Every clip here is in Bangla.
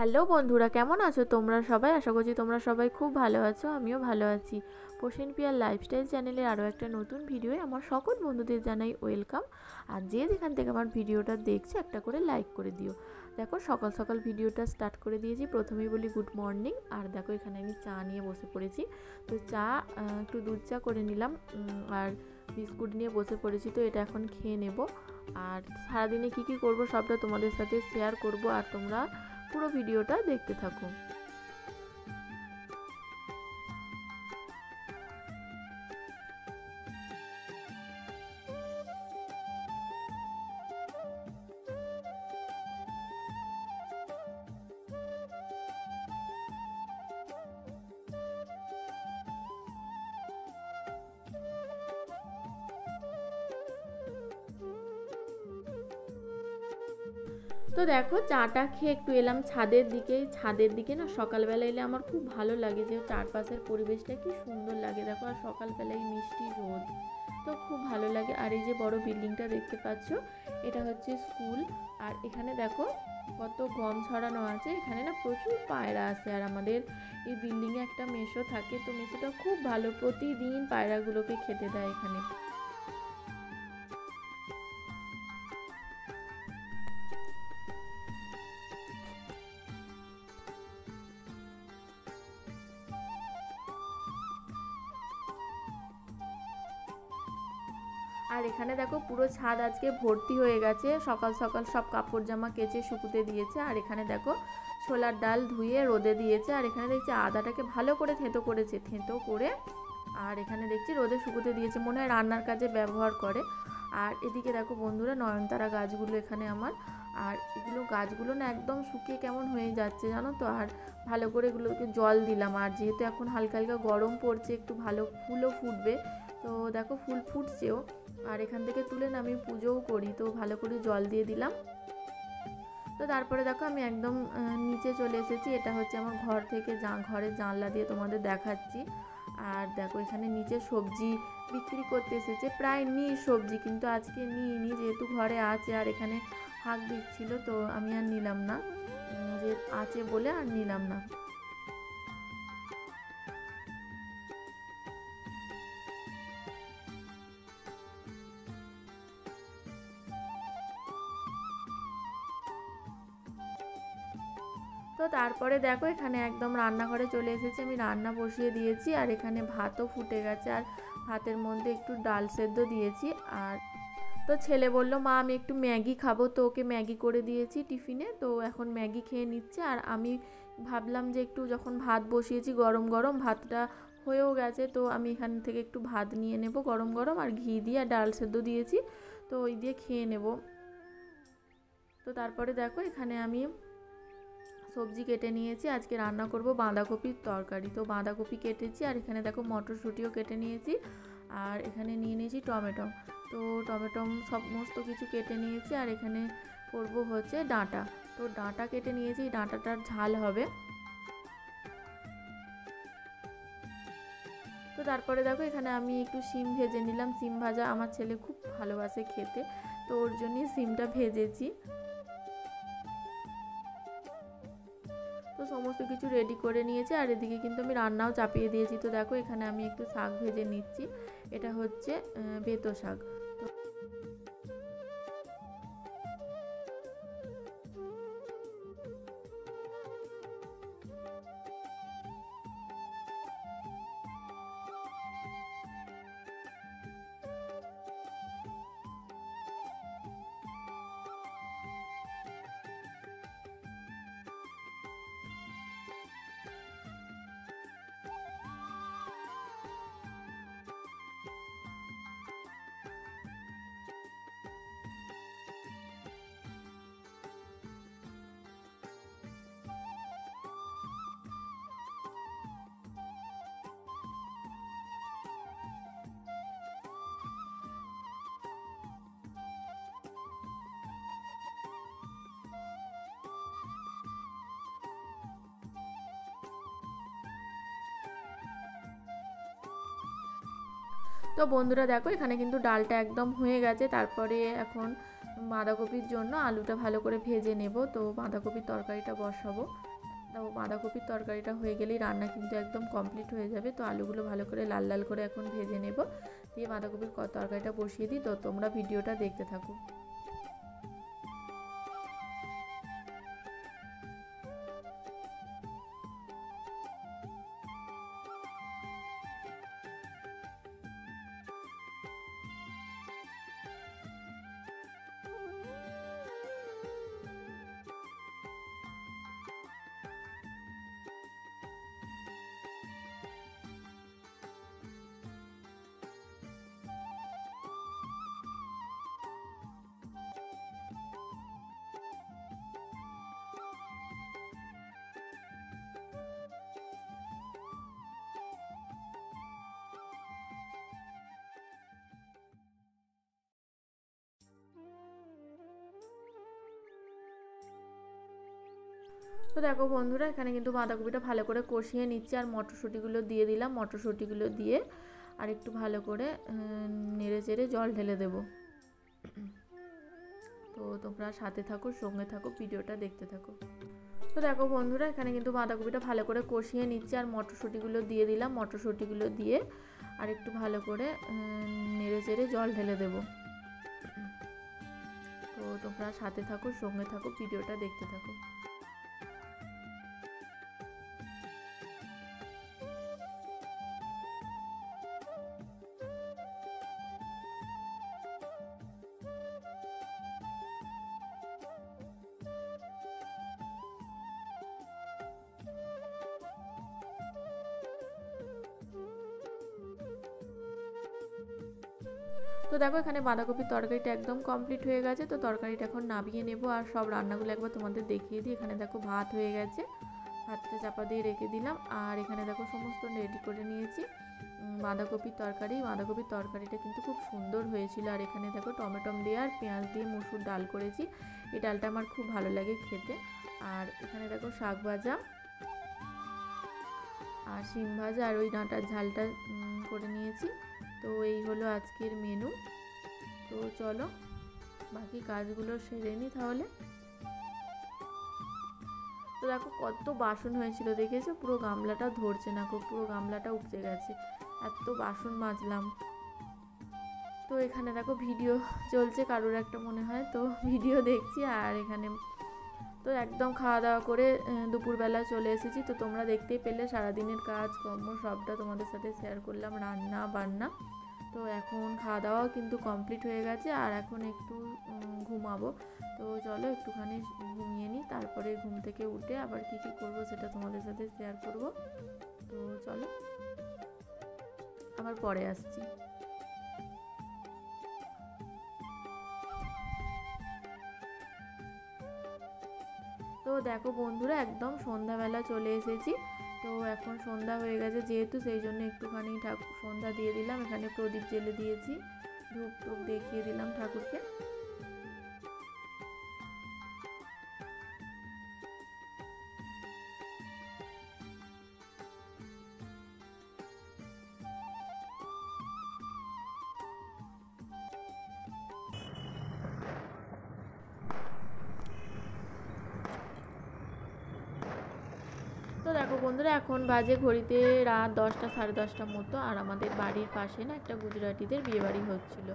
হ্যালো বন্ধুরা, কেমন আছো তোমরা সবাই? আশা করছি তোমরা সবাই খুব ভালো আছো। আমিও ভালো আছি। পোষণ পিয়ার লাইফস্টাইল চ্যানেলের আরও একটা নতুন ভিডিওয়ে আমার সকল বন্ধুদের জানাই ওয়েলকাম। আর যে যেখান থেকে আমার ভিডিওটা দেখছে একটা করে লাইক করে দিও। দেখো সকাল সকাল ভিডিওটা স্টার্ট করে দিয়েছি। প্রথমেই বলি গুড মর্নিং। আর দেখো এখানে আমি চা নিয়ে বসে পড়েছি। তো চা একটু দুধ চা করে নিলাম আর বিস্কুট নিয়ে বসে পড়েছি। তো এটা এখন খেয়ে নেব। আর সারাদিনে কী কী করবো সবটা তোমাদের সাথে শেয়ার করব, আর তোমরা পুরো ভিডিওটা দেখতে থাকো। তো দেখো চাটা খেয়ে একটু এলাম ছাদের দিকে না সকালবেলা এলে আমার খুব ভালো লাগে, যে চারপাশের পরিবেশটা কি সুন্দর লাগে। দেখো আর সকালবেলায় মিষ্টি রোদ, তো খুব ভালো লাগে। আর এই যে বড় বিল্ডিংটা দেখতে পাচ্ছ, এটা হচ্ছে স্কুল। আর এখানে দেখো কত গম ছড়ানো আছে। এখানে না প্রচুর পায়রা আছে। আর আমাদের এই বিল্ডিংয়ে একটা মেসো থাকে, তো মেসোটা খুব ভালো, প্রতিদিন পায়রাগুলোকে খেতে দেয় এখানে। আর এখানে দেখো পুরো ছাদ আজকে ভর্তি হয়ে গেছে। সকাল সকাল সব কাপড় জামা কেচে শুকুতে দিয়েছে। আর এখানে দেখো ছোলার ডাল ধুয়ে রোদে দিয়েছে। আর এখানে দেখছি আদাটাকে ভালো করে থেঁতো করেছে, থেঁতো করে আর এখানে দেখছি রোদে শুকুতে দিয়েছে, মনে হয় রান্নার কাজে ব্যবহার করে। আর এদিকে দেখো বন্ধুরা নয়নতারা গাছগুলো এখানে আমার, আর এগুলো গাছগুলো না একদম শুকিয়ে কেমন হয়ে যাচ্ছে জানো তো। আর ভালো করে এগুলোকে জল দিলাম। আর যেহেতু এখন হালকা হালকা গরম পড়ছে, একটু ভালো ফুলও ফুটবে। তো দেখো ফুল ফুটছেও। আর এখান থেকে তুলে না আমি পুজোও করি, তো ভালো করে জল দিয়ে দিলাম। তো তারপরে দেখো আমি একদম নিচে চলে এসেছি। এটা হচ্ছে আমার ঘর থেকে ঘরের জানলা দিয়ে তোমাদের দেখাচ্ছি। আর দেখো এখানে নিচে সবজি বিক্রি করতে এসেছে, প্রায় নিই সবজি, কিন্তু আজকে নিইনি যেহেতু ঘরে আছে। আর এখানে হাঁক দিচ্ছিল, তো আমি আর নিলাম না, যে আছে বলে আর নিলাম না। তো তারপরে দেখো এখানে একদম রান্নাঘরে চলে এসেছি, আমি রান্না বসিয়ে দিয়েছি। আর এখানে ভাতও ফুটে গেছে। আর ভাতের মধ্যে একটু ডাল সেদ্ধ দিয়েছি। আর তো ছেলে বলল মা আমি একটু ম্যাগি খাবো, তো ওকে ম্যাগি করে দিয়েছি টিফিনে। তো এখন ম্যাগি খেয়ে নিচ্ছে। আর আমি ভাবলাম যে একটু যখন ভাত বসিয়েছি গরম গরম, ভাতটা হয়েও গেছে, তো আমি এখান থেকে একটু ভাত নিয়ে নেব গরম গরম, আর ঘি দিয়ে আর ডাল সেদ্ধ দিয়েছি, তো ওই দিয়ে খেয়ে নেব। তো তারপরে দেখো এখানে আমি সবজি কেটে নিয়েছি। আজকে রান্না করব বাঁধাকপির তরকারি, তো বাঁধাকপি কেটেছি। আর এখানে দেখো মটরশুঁটিও কেটে নিয়েছি। আর এখানে নিয়ে নিয়েছি টমেটো, তো টমেটো সমস্ত কিছু কেটে নিয়েছি। আর এখানে করব হচ্ছে ডাঁটা, তো ডাঁটা কেটে নিয়েছি, ডাঁটাটার ঝাল হবে। তো তারপরে দেখো এখানে আমি একটু শিম ভেজে নিলাম। শিম ভাজা আমার ছেলে খুব ভালোবাসে খেতে, তো ওর জন্যই শিমটা ভেজেছি। তো সমস্ত কিছু রেডি করে নিয়েছি। আর এদিকে কিন্তু আমি রান্নাও চাপিয়ে দিয়েছি। তো দেখো এখানে আমি একটু শাক ভেজে নিচ্ছি। এটা হচ্ছে বেতো শাক। তো বন্ধুরা দেখো এখানে কিন্তু ডালটা একদম হয়ে গেছে। তারপরে এখন বাঁধাকপির জন্য আলুটা ভালো করে ভেজে নেব, তো বাঁধাকপির তরকারিটা বসাবো। তারপর বাঁধাকপির তরকারিটা হয়ে গেলেই রান্না কিন্তু একদম কমপ্লিট হয়ে যাবে। তো আলুগুলো ভালো করে লাল লাল করে এখন ভেজে নেব, দিয়ে বাঁধাকপির তরকারিটা বসিয়ে দিই। তো তোমরা ভিডিওটা দেখতে থাকো। তো দেখো বন্ধুরা, এখানে কিন্তু বাঁধাকপিটা ভালো করে কষিয়ে নিচ্ছি আর মটরশুঁটিগুলো দিয়ে দিলাম। মটরশুঁটিগুলো দিয়ে আর একটু ভালো করে নেড়ে চেড়ে জল ঢেলে দেব। তো তোমরা সাথে থাকো, সঙ্গে থাকো, ভিডিওটা দেখতে থাকো। তো দেখো বন্ধুরা, এখানে কিন্তু বাঁধাকপিটা ভালো করে কষিয়ে নিচ্ছি আর মটরশুঁটিগুলো দিয়ে দিলাম। মটরশুঁটিগুলো দিয়ে আর একটু ভালো করে নেড়ে চেড়ে জল ঢেলে দেব। তো তোমরা সাথে থাকো, সঙ্গে থাকো, ভিডিওটা দেখতে থাকো। তো দেখো এখানে বাঁধাকপির তরকারিটা একদম কমপ্লিট হয়ে গেছে। তো তরকারিটা এখন নামিয়ে নেব আর সব রান্নাগুলো একবার তোমাদের দেখিয়ে দিই। এখানে দেখো ভাত হয়ে গেছে, ভাতটা চাপা দিয়ে রেখে দিলাম। আর এখানে দেখো সমস্ত রেডি করে নিয়েছি বাঁধাকপির তরকারি। বাঁধাকপির তরকারিটা কিন্তু খুব সুন্দর হয়েছিল। আর এখানে দেখো টমেটো দিয়ে আর পেঁয়াজ দিয়ে মসুর ডাল করেছি। এই ডালটা আমার খুব ভালো লাগে খেতে। আর এখানে দেখো শাক ভাজা আর শিম ভাজা আর ওই ডাঁটার ঝালটা করে নিয়েছি। তো এই হলো আজকের মেনু। তো চলো বাকি কাজগুলো সেরে নিই তাহলে। তো দেখো কত বাসন হয়েছিল, দেখেছো? পুরো গামলাটা ধরছে না, পুরো গামলাটা উপচে গেছে, এত বাসন মাজলাম। তো এখানে দেখো ভিডিও চলছে কারোর একটা মনে হয়, তো ভিডিও দেখছি। আর এখানে তো একদম খাওয়া দাওয়া করে দুপুরবেলা চলে এসেছি। তো তোমরা দেখতেই পেলে সারাদিনের কাজকর্ম সবটা তোমাদের সাথে শেয়ার করলাম, রান্না বান্না। তো এখন খাওয়া দাওয়াও কিন্তু কমপ্লিট হয়ে গেছে আর এখন একটু ঘুমাবো। তো চলো একটুখানি ঘুমিয়ে নিই, তারপরে ঘুম থেকে উঠে আবার কী কী করবো সেটা তোমাদের সাথে শেয়ার করব। তো চলো আবার পরে আসছি। তো দেখো বন্ধুরা, একদম সন্ধ্যাবেলা চলে এসেছি। তো এখন সন্ধ্যা হয়ে গেছে যেহেতু, সেই জন্য একটুখানি সন্ধ্যা দিয়ে দিলাম। এখানে প্রদীপ জ্বেলে দিয়েছি, ধূপ টুপ দেখিয়ে দিলাম ঠাকুরকে। তো দেখো বন্ধুরা, এখন বাজে ঘড়িতে রাত 10টা সাড়ে 10টার মতো। আর আমাদের বাড়ির পাশে না একটা গুজরাটিদের বিয়েবাড়ি হচ্ছিলো।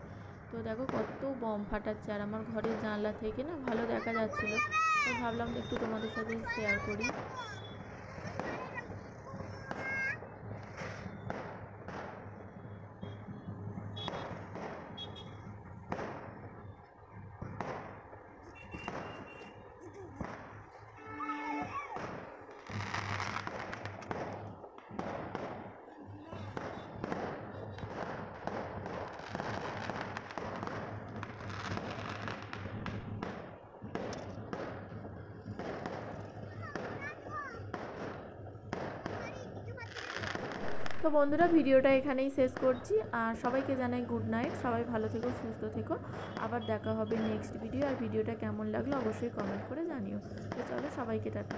তো দেখো কত বম ফাটাচ্ছে আর আমার ঘরের জানলা থেকে না ভালো দেখা যাচ্ছিলো। তো ভাবলাম একটু তোমাদের সাথে শেয়ার করি। তো বন্ধুরা, ভিডিওটা এখানেই শেষ করছি আর সবাইকে জানাই গুড নাইট। সবাই ভালো থেকো, সুস্থ থেকো। আবার দেখা হবে নেক্সট ভিডিও। আর ভিডিওটা কেমন লাগলো অবশ্যই কমেন্ট করে জানিও। তো চলো সবাইকে টাটা।